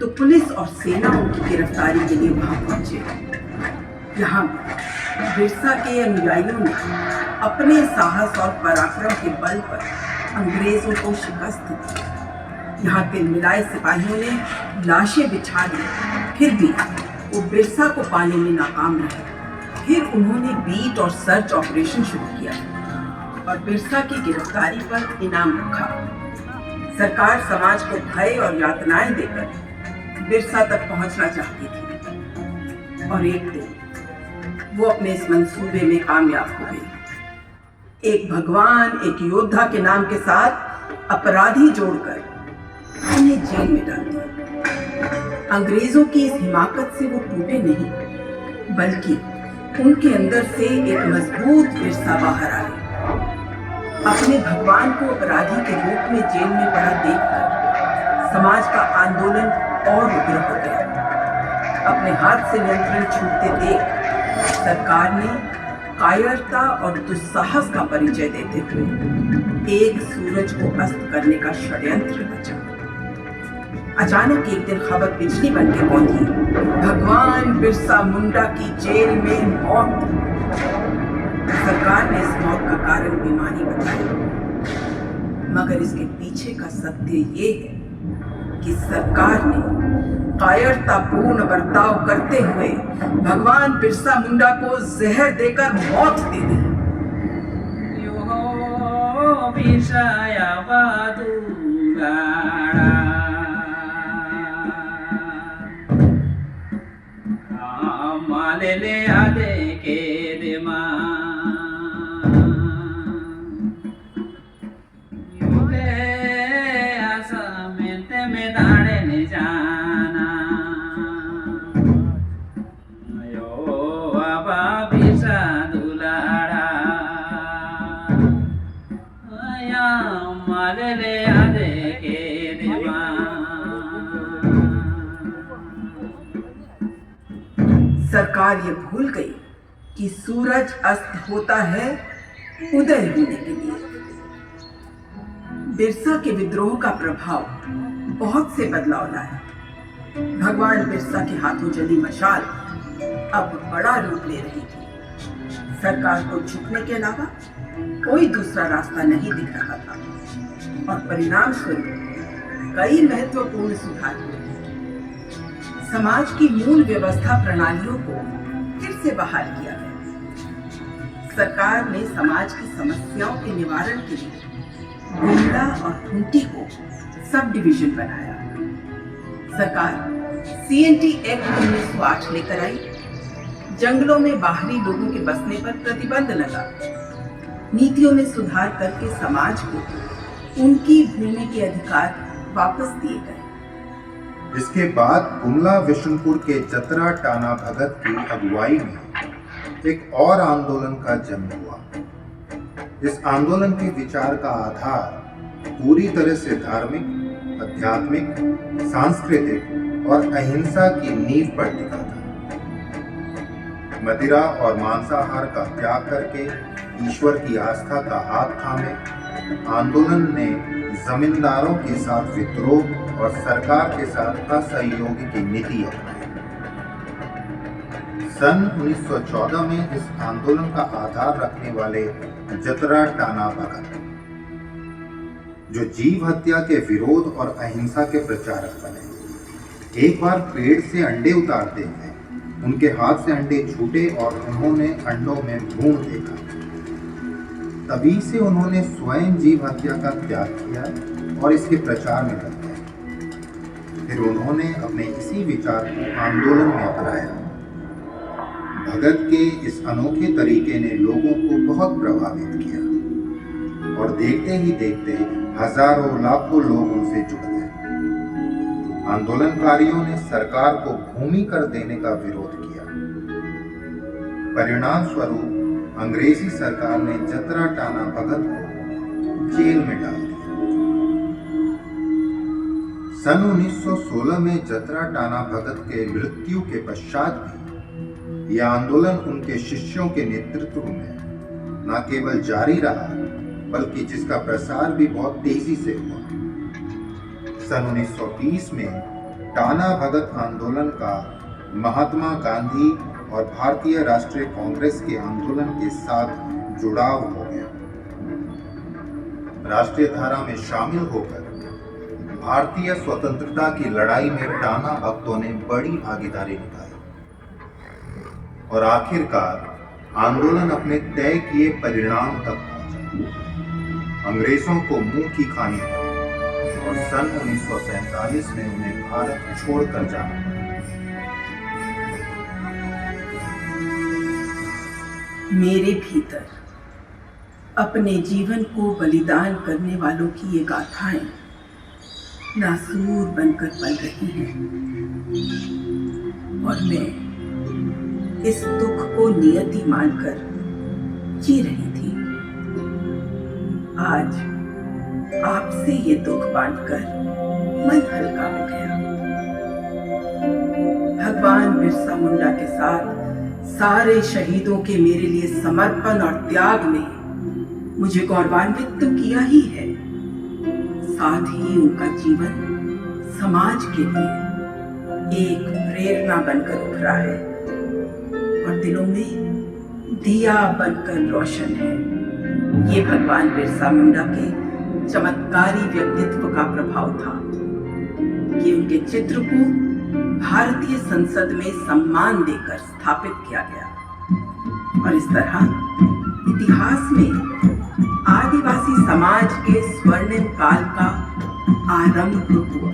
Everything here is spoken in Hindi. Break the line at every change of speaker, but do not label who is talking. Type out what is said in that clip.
तो पुलिस और सेना उनकी गिरफ्तारी के लिए वहां पहुंचे। यहाँ बिरसा के अनुयायियों ने अपने साहस और पराक्रम के बल पर अंग्रेजों को शिकस्त दी। यहाँ तिलमिलाए सिपाहियों ने लाशें बिछा दी, फिर भी वो बिरसा को पाने में नाकाम रहे। फिर उन्होंने बीट और सर्च ऑपरेशन शुरू किया और बिरसा की गिरफ्तारी पर इनाम रखा। सरकार समाज को भय और यातनाएं देकर बिरसा तक पहुंचना चाहती थी और एक दिन वो अपने इस मंसूबे में कामयाब हो गई। एक भगवान, एक योद्धा के नाम के साथ अपराधी जोड़कर उन्हें जेल में डाल दिया। अंग्रेजों की इस हिमाकत से वो टूटे नहीं, बल्कि उनके अंदर से एक मजबूत बिरसा बाहर आए। अपने भगवान को अपराधी के रूप में जेल में पड़ा देखकर समाज का आंदोलन और उग्र हो गया। अपने हाथ से नियंत्रण छूटते देख सरकार ने कायरता और दुस्साहस का परिचय देते हुए एक सूरज को अस्त करने का षड्यंत्र रचा। अचानक एक दिन खबर बिजली बनके पहुंची, भगवान बिरसा मुंडा की जेल में मौत। सरकार ने इस मौत का कारण बेईमानी बताया, मगर इसके पीछे का सत्य ये है कि सरकार ने कायरतापूर्ण बर्ताव करते हुए भगवान बिरसा मुंडा को जहर देकर मौत दे दी। सरकार ये भूल गई कि सूरज अस्त होता है उदय होने के लिए। बिरसा के विद्रोह का प्रभाव बहुत से बदलाव लाया। भगवान बिरसा के हाथों जली मशाल अब बड़ा रूप ले रही थी। सरकार को झुकने के अलावा कोई दूसरा रास्ता नहीं दिख रहा था और परिणाम स्वरूप कई महत्वपूर्ण सुधार हुए। समाज की मूल व्यवस्था प्रणालियों को फिर से बहाल किया गया। सरकार ने समाज की समस्याओं के निवारण के लिए गुमला और खूंटी को सब डिवीजन बनाया। सरकार CNT एक्ट 1908 लेकर आई। जंगलों में बाहरी लोगों के बसने पर प्रतिबंध लगा। नीतियों में सुधार करके समाज को उनकी भूमि के अधिकार वापस दिए गए।
इसके बाद गुमला विशुनपुर के जतरा टाना भगत की अगुवाई में एक और आंदोलन का जन्म हुआ। इस आंदोलन के विचार का आधार पूरी तरह से धार्मिक, आध्यात्मिक, सांस्कृतिक और अहिंसा की नींव पर टिका था। मदिरा और मांसाहार का त्याग करके ईश्वर की आस्था का हाथ थामे आंदोलन ने जमींदारों के साथ विद्रोह और सरकार के साथ असहयोग की नीति अपनाई। सन 1914 में इस आंदोलन का आधार रखने वाले जतरा टाना भगत, जो जीव हत्या के विरोध और अहिंसा के प्रचारक बने, एक बार पेड़ से अंडे उतारते हैं। उनके हाथ से अंडे छूटे और उन्होंने अंडों में भ्रूण देखा। तभी से उन्होंने स्वयं जीव हत्या का त्याग किया और इसके प्रचार में लग गए। फिर उन्होंने अपने इसी विचार को आंदोलन में अपनाया। भगत के इस अनोखे तरीके ने लोगों को बहुत प्रभावित किया और देखते ही देखते हजारों लाखों लोग उनसे जुड़ गए। आंदोलनकारियों ने सरकार को भूमि कर देने का विरोध किया। परिणाम स्वरूप अंग्रेजी सरकार ने जतरा टाना भगत को जेल में डाल दिया। सन 1916 में जतरा टाना भगत के मृत्यु के पश्चात भी यह आंदोलन उनके शिष्यों के नेतृत्व में न केवल जारी रहा, बल्कि जिसका प्रसार भी बहुत तेजी से हुआ। सन 1920 में टाना भगत आंदोलन का महात्मा गांधी और भारतीय राष्ट्रीय कांग्रेस के आंदोलन के साथ जुड़ाव हो गया। राष्ट्रीय धारा में शामिल होकर भारतीय स्वतंत्रता की लड़ाई में टाना भक्तों ने बड़ी भागीदारी निभाई और आखिरकार आंदोलन अपने तय किए परिणाम तक पहुंचा। अंग्रेजों को मुंह की खानी पड़ी और सन 1947 में उन्हें भारत छोड़कर जाना पड़ा।
मेरे भीतर अपने जीवन को बलिदान करने वालों की ये गाथाएं नासूर बनकर पल रही हैं और मैं इस दुख को नियति मानकर जी रही थी। आज आपसे ये दुख बांटकर मन हल्का हो गया। भगवान बिरसा मुंडा के साथ सारे शहीदों के मेरे लिए समर्पण और त्याग ने मुझे गौरवान्वित तो किया ही है, साथ ही उनका जीवन समाज के लिए एक प्रेरणा बनकर उभरा है और दिलों में दिया बनकर रोशन है। ये भगवान बिरसा मुंडा के चमत्कारी व्यक्तित्व का प्रभाव था कि उनके चित्र को भारतीय संसद में सम्मान देकर स्थापित किया गया और इस तरह इतिहास में आदिवासी समाज के स्वर्णिम काल का आरंभ हुआ।